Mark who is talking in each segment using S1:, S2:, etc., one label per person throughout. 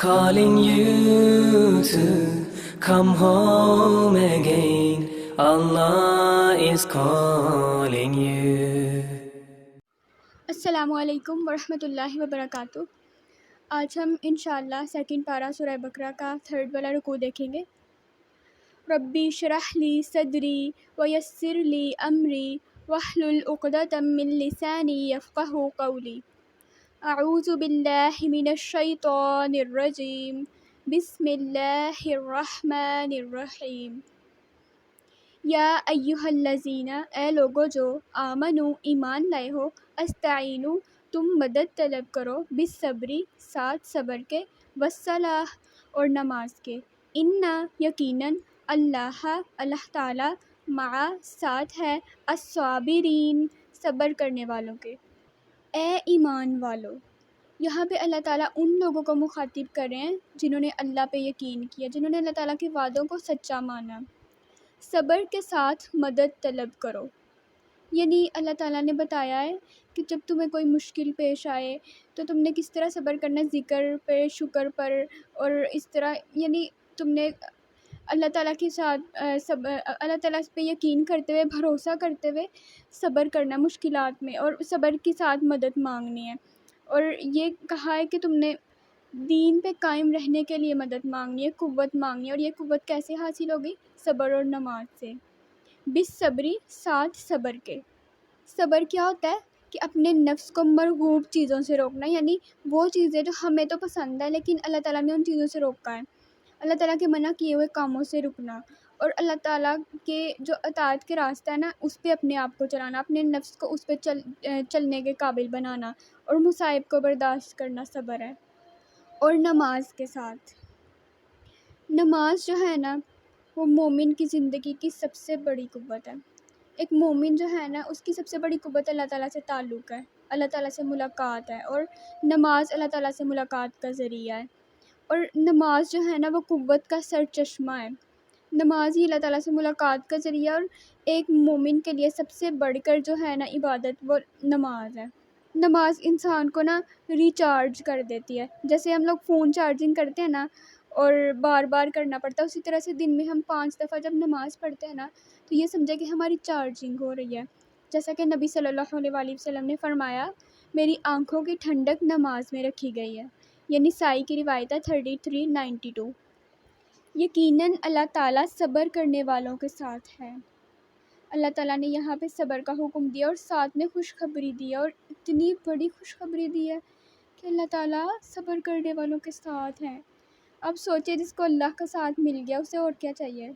S1: calling you to come home again. Allah is calling you.
S2: السلام علیکم ورحمۃ اللہ وبرکاتہ۔ آج ہم انشاءاللہ سیکنڈ پارہ سورہ بقرہ کا تھرڈ والا رکوع دیکھیں گے۔ ربی اشرح لی صدری ویسر لی امری واحلل عقدۃ من لسانی یفقہوا قولی۔ اعوذ باللہ من الشیطان الرجیم، بسم اللہ الرحمن الرحیم۔ یا ایہا الذین، اے لوگو جو آمنو ایمان لائے ہو، استعینوا تم مدد طلب کرو، بالصبری ساتھ صبر کے، والصلاۃ اور نماز کے، انا یقیناً اللہ تعالیٰ مع ساتھ ہے، الصابرین صبر کرنے والوں کے۔ اے ایمان والو، یہاں پہ اللہ تعالیٰ ان لوگوں کو مخاطب کر رہے ہیں جنہوں نے اللہ پہ یقین کیا، جنہوں نے اللہ تعالیٰ کے وعدوں کو سچا مانا۔ صبر کے ساتھ مدد طلب کرو، یعنی اللہ تعالیٰ نے بتایا ہے کہ جب تمہیں کوئی مشکل پیش آئے تو تم نے کس طرح صبر کرنا ہے، ذکر پہ، شکر پر، اور اس طرح یعنی تم نے اللہ تعالیٰ کے ساتھ اللہ تعالیٰ پہ یقین کرتے ہوئے، بھروسہ کرتے ہوئے صبر کرنا مشکلات میں، اور صبر کے ساتھ مدد مانگنی ہے۔ اور یہ کہا ہے کہ تم نے دین پہ قائم رہنے کے لیے مدد مانگنی ہے، قوت مانگنی ہے، اور یہ قوت کیسے حاصل ہوگی؟ صبر اور نماز سے۔ بالصبری ساتھ صبر کے۔ صبر کیا ہوتا ہے کہ اپنے نفس کو مرغوب چیزوں سے روکنا، یعنی وہ چیزیں جو ہمیں تو پسند ہے لیکن اللہ تعالیٰ نے ان چیزوں سے روکا ہے، اللہ تعالیٰ کے منع کیے ہوئے کاموں سے رکنا، اور اللہ تعالیٰ کے جو اطاعت کے راستہ ہے نا، اس پہ اپنے آپ کو چلانا، اپنے نفس کو اس پہ چلنے کے قابل بنانا، اور مصائب کو برداشت کرنا صبر ہے۔ اور نماز کے ساتھ، نماز جو ہے نا وہ مومن کی زندگی کی سب سے بڑی قوت ہے۔ ایک مومن جو ہے نا، اس کی سب سے بڑی قوت اللہ تعالیٰ سے تعلق ہے، اللہ تعالیٰ سے ملاقات ہے، اور نماز اللہ تعالیٰ سے ملاقات کا ذریعہ ہے۔ اور نماز جو ہے نا وہ قوت کا سرچشمہ ہے، نماز ہی اللہ تعالیٰ سے ملاقات کا ذریعہ، اور ایک مومن کے لیے سب سے بڑھ کر جو ہے نا عبادت وہ نماز ہے۔ نماز انسان کو نا ریچارج کر دیتی ہے، جیسے ہم لوگ فون چارجنگ کرتے ہیں نا اور بار بار کرنا پڑتا ہے، اسی طرح سے دن میں ہم 5 دفعہ جب نماز پڑھتے ہیں نا تو یہ سمجھے کہ ہماری چارجنگ ہو رہی ہے، جیسا کہ نبی صلی اللہ علیہ وسلم نے فرمایا، میری آنکھوں کی ٹھنڈک نماز میں رکھی گئی ہے، یہ نسائی کی روایت ہے 3392۔ یقیناً اللہ تعالیٰ صبر کرنے والوں کے ساتھ ہے۔ اللہ تعالیٰ نے یہاں پہ صبر کا حکم دیا اور ساتھ میں خوشخبری دی ہے، اور اتنی بڑی خوشخبری دی ہے کہ اللہ تعالیٰ صبر کرنے والوں کے ساتھ ہیں۔ اب سوچے جس کو اللہ کا ساتھ مل گیا اسے اور کیا چاہیے؟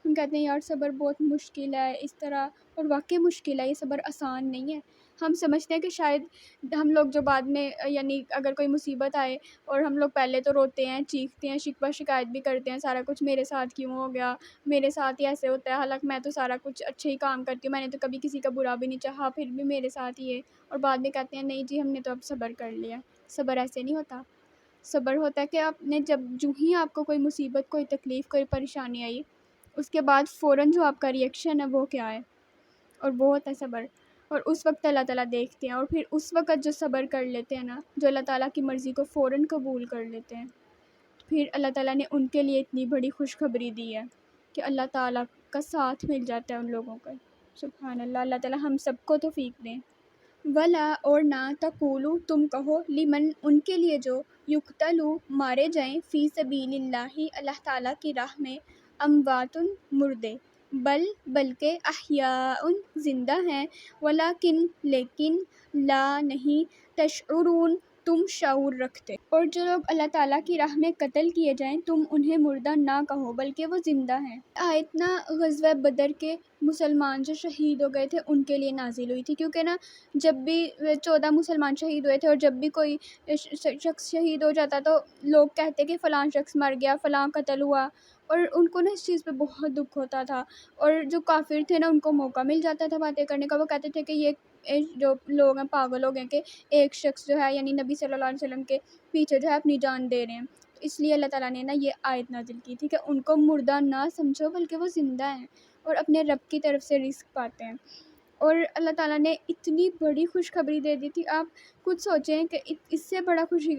S2: ہم کہتے ہیں یار صبر بہت مشکل ہے اس طرح، اور واقعی مشکل ہے، یہ صبر آسان نہیں ہے۔ ہم سمجھتے ہیں کہ شاید ہم لوگ جو بعد میں یعنی اگر کوئی مصیبت آئے اور ہم لوگ پہلے تو روتے ہیں، چیختے ہیں، شکوہ شکایت بھی کرتے ہیں، سارا کچھ میرے ساتھ کیوں ہو گیا، میرے ساتھ ہی ایسے ہوتا ہے، حالانکہ میں تو سارا کچھ اچھے ہی کام کرتی ہوں، میں نے تو کبھی کسی کا برا بھی نہیں چاہا، پھر بھی میرے ساتھ ہی ہے، اور بعد میں کہتے ہیں نہیں جی ہم نے تو اب صبر کر لیا۔ صبر ایسے نہیں ہوتا۔ صبر ہوتا ہے کہ آپ نے جو ہی آپ کو کوئی مصیبت، کوئی تکلیف، کوئی پریشانی آئی، اس کے بعد فوراً جو آپ کا ریئیکشن ہے وہ کیا ہے، اور وہ ہوتا ہے صبر۔ اور اس وقت اللہ تعالیٰ دیکھتے ہیں، اور پھر اس وقت جو صبر کر لیتے ہیں نا، جو اللہ تعالیٰ کی مرضی کو فوراً قبول کر لیتے ہیں، پھر اللہ تعالیٰ نے ان کے لیے اتنی بڑی خوشخبری دی ہے کہ اللہ تعالیٰ کا ساتھ مل جاتا ہے ان لوگوں کا۔ سبحان اللہ، اللہ تعالیٰ ہم سب کو توفیق دیں۔ ولا اور نہ تقولو تم کہو، لمن ان کے لیے جو یقتلوا مارے جائیں، فی سبیل اللہ اللہ تعالیٰ کی راہ میں، اموات مردے، بلکہ احیاء زندہ ہیں، ولیکن لیکن لا نہیں، تشعرون تم شعور رکھتے۔ اور جو لوگ اللہ تعالیٰ کی راہ میں قتل کیے جائیں تم انہیں مردہ نہ کہو بلکہ وہ زندہ ہیں۔ آیت نا غزوہ بدر کے مسلمان جو شہید ہو گئے تھے ان کے لیے نازل ہوئی تھی، کیونکہ نا جب بھی 14 مسلمان شہید ہوئے تھے، اور جب بھی کوئی شخص شہید ہو جاتا تو لوگ کہتے کہ فلاں شخص مر گیا، فلاں قتل ہوا، اور ان کو نا اس چیز پہ بہت دکھ ہوتا تھا، اور جو کافر تھے نا ان کو موقع مل جاتا تھا باتیں کرنے کا، وہ کہتے تھے کہ یہ جو لوگ ہیں پاگل ہو گئے کہ ایک شخص جو ہے یعنی نبی صلی اللہ علیہ وسلم کے پیچھے جو ہے اپنی جان دے رہے ہیں۔ تو اس لیے اللہ تعالیٰ نے نا یہ آیت نازل کی تھی کہ ان کو مردہ نہ سمجھو بلکہ وہ زندہ ہیں اور اپنے رب کی طرف سے رزق پاتے ہیں۔ اور اللہ تعالیٰ نے اتنی بڑی خوشخبری دے دی تھی. آپ خود سوچیں کہ اس سے بڑا خوشی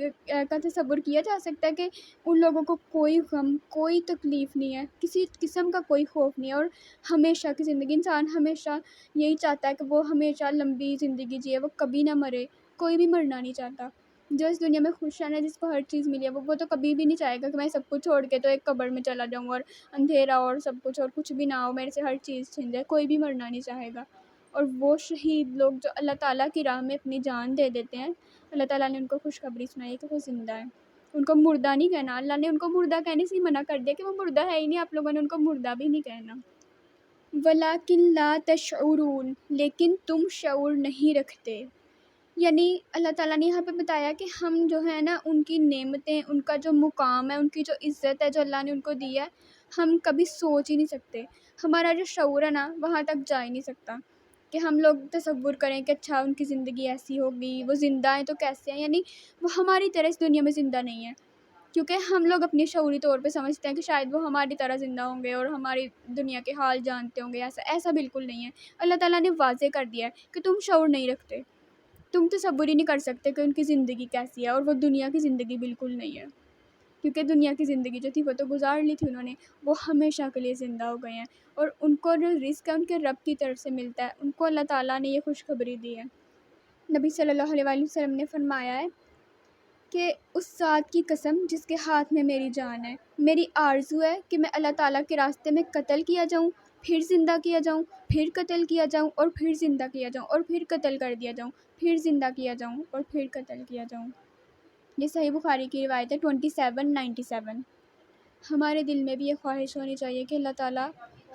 S2: کا تصور کیا جا سکتا ہے کہ ان لوگوں کو کوئی غم، کوئی تکلیف نہیں ہے، کسی قسم کا کوئی خوف نہیں ہے، اور ہمیشہ کی زندگی، انسان ہمیشہ یہی چاہتا ہے کہ وہ ہمیشہ لمبی زندگی جیے، وہ کبھی نہ مرے. کوئی بھی مرنا نہیں چاہتا. جو اس دنیا میں خوش رہنا ہے، جس کو ہر چیز ملی ہے، وہ تو کبھی بھی نہیں چاہے گا کہ میں سب کچھ چھوڑ کے تو ایک قبر میں چلا جاؤں اور اندھیرا اور سب کچھ اور کچھ بھی نہ ہو، میرے سے ہر چیز چھن جائے. کوئی بھی مرنا نہیں چاہے گا. اور وہ شہید لوگ جو اللہ تعالیٰ کی راہ میں اپنی جان دے دیتے ہیں، اللہ تعالیٰ نے ان کو خوشخبری سنائی ہے کہ وہ زندہ ہے. ان کو مردہ نہیں کہنا. اللہ نے ان کو مردہ کہنے سے ہی منع کر دیا کہ وہ مردہ ہے ہی نہیں. آپ لوگوں نے ان کو مردہ بھی نہیں کہنا. وَلَٰكِن لَا تَشْعُرُونَ، لیکن تم شعور نہیں رکھتے. یعنی اللہ تعالیٰ نے یہاں پہ بتایا کہ ہم جو ہے نا، ان کی نعمتیں، ان کا جو مقام ہے، ان کی جو عزت ہے جو اللہ نے ان کو دی ہے، ہم کبھی سوچ ہی نہیں سکتے. ہمارا جو شعور ہے نا، وہاں تک جا ہی نہیں سکتا کہ ہم لوگ تصور کریں کہ اچھا ان کی زندگی ایسی ہوگی، وہ زندہ ہیں تو کیسے ہیں. یعنی وہ ہماری طرح اس دنیا میں زندہ نہیں ہے، کیونکہ ہم لوگ اپنی شعوری طور پہ سمجھتے ہیں کہ شاید وہ ہماری طرح زندہ ہوں گے اور ہماری دنیا کے حال جانتے ہوں گے. ایسا بالکل نہیں ہے. اللہ تعالیٰ نے واضح کر دیا ہے کہ تم شعور نہیں رکھتے. تم تصور ہی نہیں کر سکتے کہ ان کی زندگی کیسی ہے، اور وہ دنیا کی زندگی بالکل نہیں ہے، کیونکہ دنیا کی زندگی جو تھی وہ تو گزار لی تھی انہوں نے. وہ ہمیشہ کے لیے زندہ ہو گئے ہیں، اور ان کو جو رزق ہے ان کے رب کی طرف سے ملتا ہے. ان کو اللہ تعالیٰ نے یہ خوشخبری دی ہے. نبی صلی اللہ علیہ وآلہ وسلم نے فرمایا ہے کہ اس ذات کی قسم جس کے ہاتھ میں میری جان ہے، میری آرزو ہے کہ میں اللہ تعالیٰ کے راستے میں قتل کیا جاؤں، پھر زندہ کیا جاؤں، پھر قتل کیا جاؤں، اور پھر زندہ کیا جاؤں، اور پھر قتل کر دیا جاؤں، پھر زندہ کیا جاؤں، اور پھر قتل کیا جاؤں. یہ صحیح بخاری کی روایت ہے 2797. ہمارے دل میں بھی یہ خواہش ہونی چاہیے کہ اللہ تعالیٰ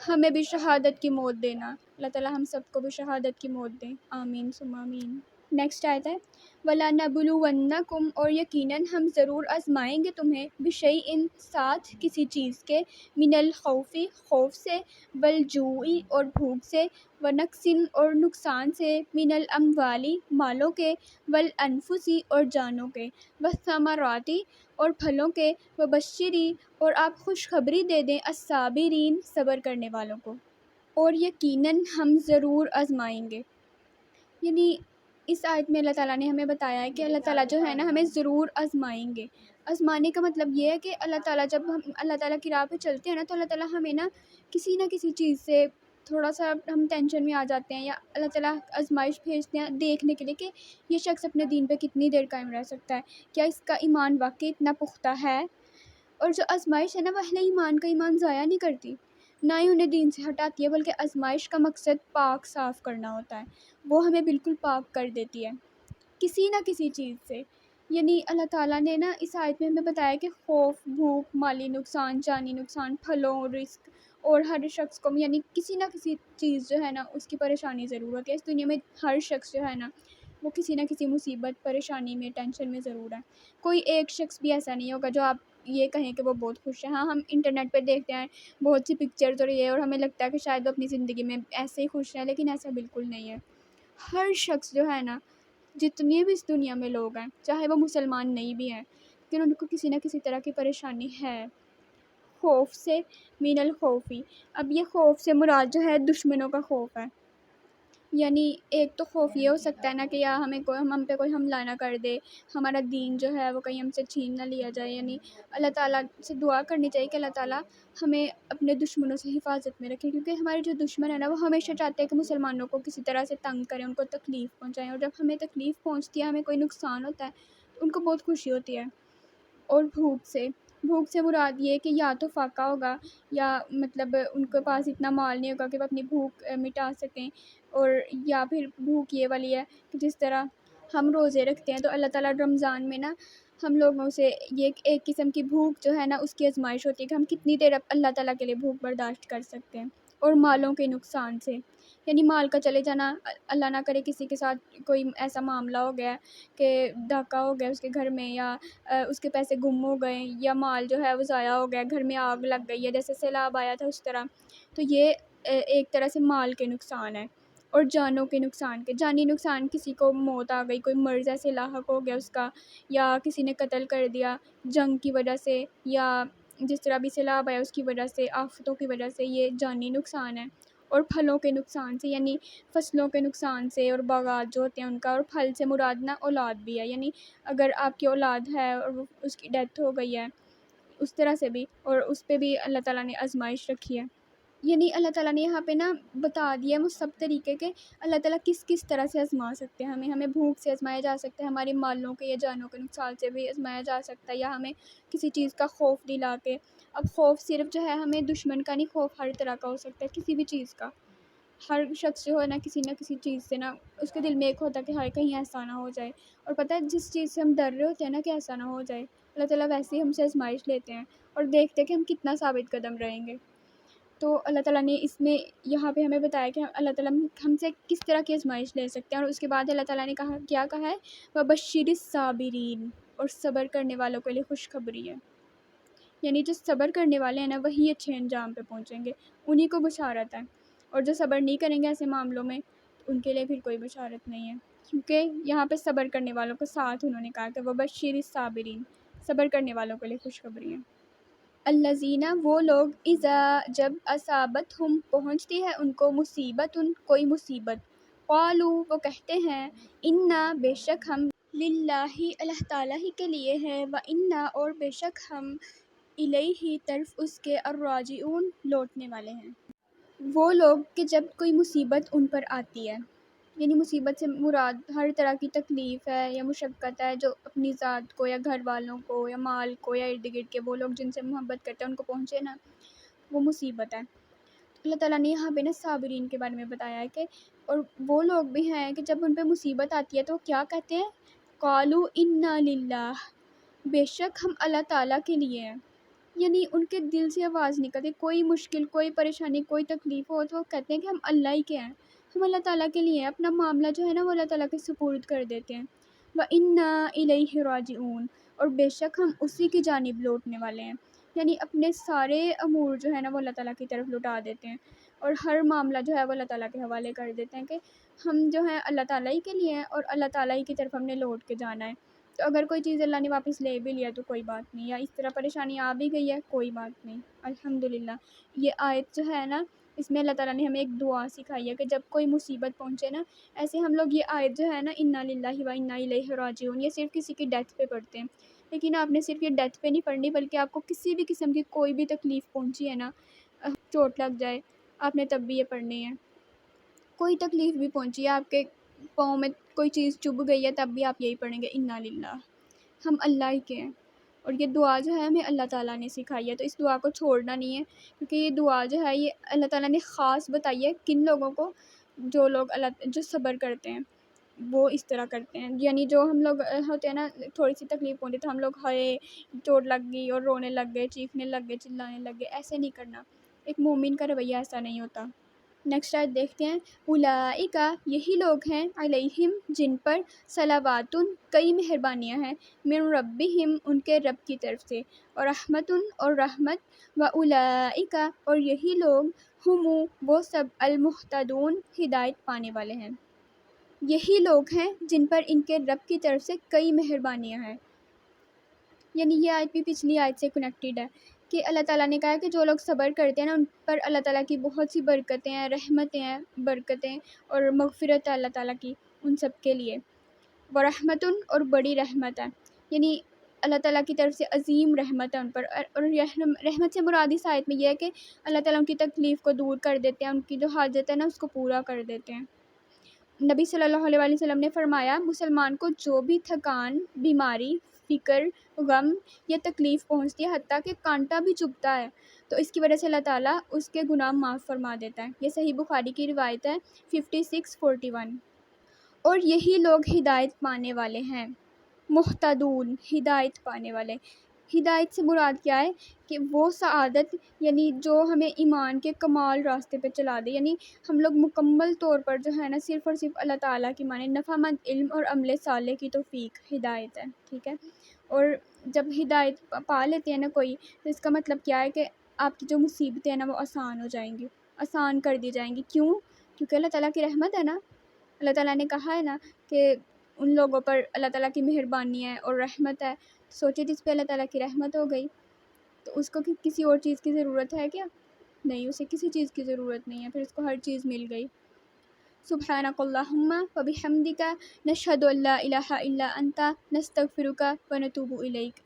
S2: ہمیں بھی شہادت کی موت دینا. اللہ تعالیٰ ہم سب کو بھی شہادت کی موت دیں. آمین ثم آمین. نیکسٹ آیت ہے وَلَنَبْلُوَنَّكُمْ، اور یقیناً ہم ضرور آزمائیں گے تمہیں، بِشَیْءٍ ساتھ کسی چیز کے، من الخوف خوف سے، والجوع اور بھوک سے، ونقص اور نقصان سے، من الاموال مالوں کے، والانفس اور جانوں کے، والثمرات اور پھلوں کے، وبشری اور آپ خوشخبری دے دیں الصابرین صبر کرنے والوں کو. اور یقیناً ہم ضرور آزمائیں گے. یعنی اس آیت میں اللہ تعالیٰ نے ہمیں بتایا ہے کہ اللہ تعالیٰ جو ہے نا ہمیں ضرور آزمائیں گے. آزمانے کا مطلب یہ ہے کہ اللہ تعالیٰ جب ہم اللہ تعالیٰ کی راہ پہ چلتے ہیں نا، تو اللہ تعالیٰ ہمیں نا کسی چیز سے تھوڑا سا ہم ٹینشن میں آ جاتے ہیں، یا اللہ تعالیٰ آزمائش بھیجتے ہیں دیکھنے کے لیے کہ یہ شخص اپنے دین پہ کتنی دیر قائم رہ سکتا ہے، کیا اس کا ایمان واقعی اتنا پختہ ہے. اور جو آزمائش ہے نا، وہ اہل ایمان کا ایمان ضائع نہیں کرتی، نہ ہی انہیں دین سے ہٹاتی ہے، بلکہ آزمائش کا مقصد پاک صاف کرنا ہوتا ہے. وہ ہمیں بالکل پاک کر دیتی ہے کسی نہ کسی چیز سے. یعنی اللہ تعالیٰ نے نا اس آیت میں ہمیں بتایا کہ خوف، بھوک، مالی نقصان، جانی نقصان، پھلوں، رزق، اور ہر شخص کو یعنی کسی نہ کسی چیز جو ہے نا اس کی پریشانی ضرور ہوتی ہے. اس دنیا میں ہر شخص جو ہے نا وہ کسی نہ کسی مصیبت، پریشانی میں، ٹینشن میں ضرور ہے. کوئی ایک شخص بھی ایسا نہیں ہوگا جو آپ یہ کہیں کہ وہ بہت خوش ہے. ہاں، ہم انٹرنیٹ پہ دیکھتے ہیں بہت سی پکچرز اور یہ، اور ہمیں لگتا ہے کہ شاید وہ اپنی زندگی میں ایسے ہی خوش ہیں، لیکن ایسا بالکل نہیں ہے. ہر شخص جو ہے نا، جتنے بھی اس دنیا میں لوگ ہیں، چاہے وہ مسلمان نہیں بھی ہیں، لیکن ان کو کسی نہ کسی طرح کی پریشانی ہے. خوف سے، من الخوفی. اب یہ خوف سے مراد جو ہے دشمنوں کا خوف ہے. یعنی ایک تو خوف یہ ہو سکتا ہے نا کہ یا ہم پہ کوئی حملہ نہ کر دے، ہمارا دین جو ہے وہ کہیں ہم سے چھین نہ لیا جائے. یعنی اللہ تعالیٰ سے دعا کرنی چاہیے کہ اللہ تعالیٰ ہمیں اپنے دشمنوں سے حفاظت میں رکھے، کیونکہ ہمارے جو دشمن ہیں نا وہ ہمیشہ چاہتے ہیں کہ مسلمانوں کو کسی طرح سے تنگ کریں، ان کو تکلیف پہنچائیں. اور جب ہمیں تکلیف پہنچتی ہے، ہمیں کوئی نقصان ہوتا ہے، تو ان کو بہت خوشی ہوتی ہے. اور بھوک سے مراد یہ کہ یا تو فاقہ ہوگا، یا مطلب ان کے پاس اتنا مال نہیں ہوگا کہ وہ اپنی بھوک مٹا سکیں. اور یا پھر بھوک یہ والی ہے کہ جس طرح ہم روزے رکھتے ہیں، تو اللہ تعالیٰ رمضان میں نا ہم لوگوں سے یہ ایک قسم کی بھوک جو ہے نا اس کی آزمائش ہوتی ہے کہ ہم کتنی دیر اللہ تعالیٰ کے لیے بھوک برداشت کر سکتے ہیں. اور مالوں کے نقصان سے، یعنی مال کا چلے جانا. اللہ نہ کرے کسی کے ساتھ کوئی ایسا معاملہ ہو گیا کہ ڈاکہ ہو گیا اس کے گھر میں، یا اس کے پیسے گم ہو گئے، یا مال جو ہے وہ ضائع ہو گیا، گھر میں آگ لگ گئی ہے جیسے سیلاب آیا تھا اس طرح. تو یہ ایک طرح سے مال کے نقصان ہے. اور جانوں کے نقصان جانی نقصان، کسی کو موت آ گئی، کوئی مرض ایسے لاحق ہو گیا اس کا، یا کسی نے قتل کر دیا جنگ کی وجہ سے، یا جس طرح بھی سیلاب آیا اس کی وجہ سے، آفتوں کی وجہ سے، یہ جانی نقصان ہے. اور پھلوں کے نقصان سے، یعنی فصلوں کے نقصان سے، اور باغات جو ہوتے ہیں ان کا، اور پھل سے مراد نا اولاد بھی ہے، یعنی اگر آپ کی اولاد ہے اور اس کی ڈیتھ ہو گئی ہے اس طرح سے بھی، اور اس پہ بھی اللہ تعالیٰ نے آزمائش رکھی ہے۔ یعنی اللہ تعالیٰ نے یہاں پہ نا بتا دیا وہ سب طریقے کے اللہ تعالیٰ کس کس طرح سے آزما سکتے ہیں ہمیں بھوک سے آزمایا جا سکتا ہے، ہماری مالوں کے یا جانوں کے نقصان سے بھی آزمایا جا سکتا ہے، یا ہمیں کسی چیز کا خوف دلا کے۔ اب خوف صرف جو ہے ہمیں دشمن کا نہیں، خوف ہر طرح کا ہو سکتا ہے، کسی بھی چیز کا۔ ہر شخص جو ہے نا کسی نہ کسی چیز سے نا اس کے دل میں ایک ہوتا ہے کہ ہائے کہیں ایسا نہ ہو جائے، اور پتہ ہے جس چیز سے ہم ڈر رہے ہوتے ہیں نا کہ ایسا نہ ہو جائے، اللہ تعالیٰ ویسے ہی ہم سے آزمائش لیتے ہیں اور دیکھتے ہیں کہ ہم کتنا ثابت قدم رہیں گے۔ تو اللہ تعالیٰ نے اس میں یہاں پہ ہمیں بتایا کہ اللہ تعالیٰ ہم سے کس طرح کی آزمائش لے سکتے ہیں، اور اس کے بعد اللہ تعالیٰ نے کیا کہا ہے، وَبَشِّرِ الصَّابِرِينَ، اور صبر کرنے والوں کے لیے خوشخبری ہے۔ یعنی جو صبر کرنے والے ہیں نا وہی اچھے انجام پہ پہنچیں گے، انہی کو بشارت ہے، اور جو صبر نہیں کریں گے ایسے معاملوں میں ان کے لیے پھر کوئی بشارت نہیں ہے، کیونکہ یہاں پہ صبر کرنے والوں کے ساتھ انہوں نے کہا کہ وَبَشِّرِ الصَّابِرِينَ، صبر کرنے والوں کے لیے خوشخبری ہے۔ الذین، وہ لوگ، اذا، جب، اصابتہم، پہنچتی ہے ان کو، مصیبت، کوئی مصیبت، قالوا، وہ کہتے ہیں، انا، بے شک ہم، للہ، اللہ تعالیٰ ہی کے لیے ہیں، وانا، اور بے شک ہم، الیہ، طرف اس کے، الراجعون، لوٹنے والے ہیں۔ وہ لوگ کہ جب کوئی مصیبت ان پر آتی ہے، یعنی مصیبت سے مراد ہر طرح کی تکلیف ہے یا مشقت ہے جو اپنی ذات کو یا گھر والوں کو یا مال کو یا ارد گرد کے وہ لوگ جن سے محبت کرتے ہیں ان کو پہنچے نا، وہ مصیبت ہے۔ اللہ تعالیٰ نے یہاں پہ نا صابرین کے بارے میں بتایا ہے کہ، اور وہ لوگ بھی ہیں کہ جب ان پہ مصیبت آتی ہے تو کیا کہتے ہیں، قالوا انا للہ، بے شک ہم اللہ تعالیٰ کے لیے ہیں، یعنی ان کے دل سے آواز نکلتی، کوئی مشکل، کوئی پریشانی، کوئی تکلیف ہو تو وہ کہتے ہیں کہ ہم اللہ ہی کے ہیں، ہم اللہ تعالیٰ کے لیے ہیں، اپنا معاملہ جو ہے نا وہ اللہ تعالیٰ کے سپرد کر دیتے ہیں۔ وَإِنَّا إِلَيْهِ رَاجِعُونَ، اور بے شک ہم اسی کی جانب لوٹنے والے ہیں، یعنی اپنے سارے امور جو ہے نا وہ اللہ تعالیٰ کی طرف لوٹا دیتے ہیں، اور ہر معاملہ جو ہے وہ اللہ تعالیٰ کے حوالے کر دیتے ہیں کہ ہم جو ہیں اللہ تعالیٰ ہی کے لیے ہیں اور اللہ تعالیٰ ہی کی طرف ہم نے لوٹ کے جانا ہے۔ تو اگر کوئی چیز اللہ نے واپس لے بھی لیا تو کوئی بات نہیں، یا اس طرح پریشانی آ بھی گئی ہے کوئی بات نہیں، الحمدللہ۔ یہ آیت جو ہے نا اس میں اللہ تعالیٰ نے ہمیں ایک دعا سکھائی ہے کہ جب کوئی مصیبت پہنچے نا، ایسے ہم لوگ یہ آیت جو ہے نا انا للہ و انا الیہ راجعون، یہ صرف کسی کی ڈیتھ پہ پڑھتے ہیں، لیکن آپ نے صرف یہ ڈیتھ پہ نہیں پڑھنی بلکہ آپ کو کسی بھی قسم کی کوئی بھی تکلیف پہنچی ہے نا، چوٹ لگ جائے، آپ نے تب بھی یہ پڑھنی ہے۔ کوئی تکلیف بھی پہنچی ہے، آپ کے پاؤں میں کوئی چیز چبھ گئی ہے تب بھی آپ یہی پڑھیں گے، انا للہ، ہم اللہ ہی کے ہیں۔ اور یہ دعا جو ہے ہمیں اللہ تعالیٰ نے سکھائی ہے، تو اس دعا کو چھوڑنا نہیں ہے، کیونکہ یہ دعا جو ہے یہ اللہ تعالیٰ نے خاص بتائی ہے کن لوگوں کو، جو صبر کرتے ہیں وہ اس طرح کرتے ہیں، یعنی جو ہم لوگ ہوتے ہیں نا تھوڑی سی تکلیف ہوتی تو ہم لوگ ہائے چوٹ لگ گئی اور رونے لگ گئے، چیخنے لگ گئے، چلانے لگ گئے، ایسے نہیں کرنا، ایک مومن کا رویہ ایسا نہیں ہوتا۔ نیکسٹ آیت دیکھتے ہیں، اولئک، یہی لوگ ہیں، علیہم، جن پر، صلوات، کئی مہربانیاں ہیں، من ربہم، ان کے رب کی طرف سے، اور رحمت، اور رحمت، واولئک، اور یہی لوگ، ہم، وہ سب، المہتدون، ہدایت پانے والے ہیں۔ یہی لوگ ہیں جن پر ان کے رب کی طرف سے کئی مہربانیاں ہیں، یعنی یہ آیت بھی پچھلی آیت سے کنیکٹڈ ہے کہ اللہ تعالیٰ نے کہا ہے کہ جو لوگ صبر کرتے ہیں نا ان پر اللہ تعالیٰ کی بہت سی برکتیں ہیں، رحمتیں ہیں، برکتیں اور مغفرت ہے اللہ تعالیٰ کی ان سب کے لیے، ورحمت، اور بڑی رحمت ہے، یعنی اللہ تعالیٰ کی طرف سے عظیم رحمت ہے ان پر، اور رحمت سے مراد اس آیت میں یہ ہے کہ اللہ تعالیٰ ان کی تکلیف کو دور کر دیتے ہیں، ان کی جو حاجت ہے نا اس کو پورا کر دیتے ہیں۔ نبی صلی اللہ علیہ وسلم نے فرمایا، مسلمان کو جو بھی تھکان، بیماری، فکر، غم یا تکلیف پہنچتی ہے، حتیٰ کہ کانٹا بھی چبھتا ہے، تو اس کی وجہ سے اللہ تعالیٰ اس کے گناہ معاف فرما دیتا ہے۔ یہ صحیح بخاری کی روایت ہے 5641۔ اور یہی لوگ ہدایت پانے والے ہیں، مہتدون، ہدایت پانے والے۔ ہدایت سے مراد کیا ہے کہ وہ سعادت، یعنی جو ہمیں ایمان کے کمال راستے پہ چلا دے، یعنی ہم لوگ مکمل طور پر جو ہے نا صرف اور صرف اللہ تعالیٰ کی مانیں، نفع مند علم اور عمل صالح کی توفیق ہدایت ہے، ٹھیک ہے۔ اور جب ہدایت پا لیتے ہیں نا کوئی، تو اس کا مطلب کیا ہے کہ آپ کی جو مصیبتیں ہیں نا وہ آسان ہو جائیں گی، آسان کر دی جائیں گی، کیوں؟ کیونکہ اللہ تعالیٰ کی رحمت ہے نا، اللہ تعالیٰ نے کہا ہے نا کہ ان لوگوں پر اللہ تعالیٰ کی مہربانی ہے اور رحمت ہے، سوچے جس پہ اللہ تعالیٰ کی رحمت ہو گئی تو اس کو کسی اور چیز کی ضرورت ہے کیا؟ نہیں، اسے کسی چیز کی ضرورت نہیں ہے، پھر اس کو ہر چیز مل گئی۔ سبحانک اللہم و بحمدک نشہد ان لا الہ الا انت نستغفرک و نتوب الیک۔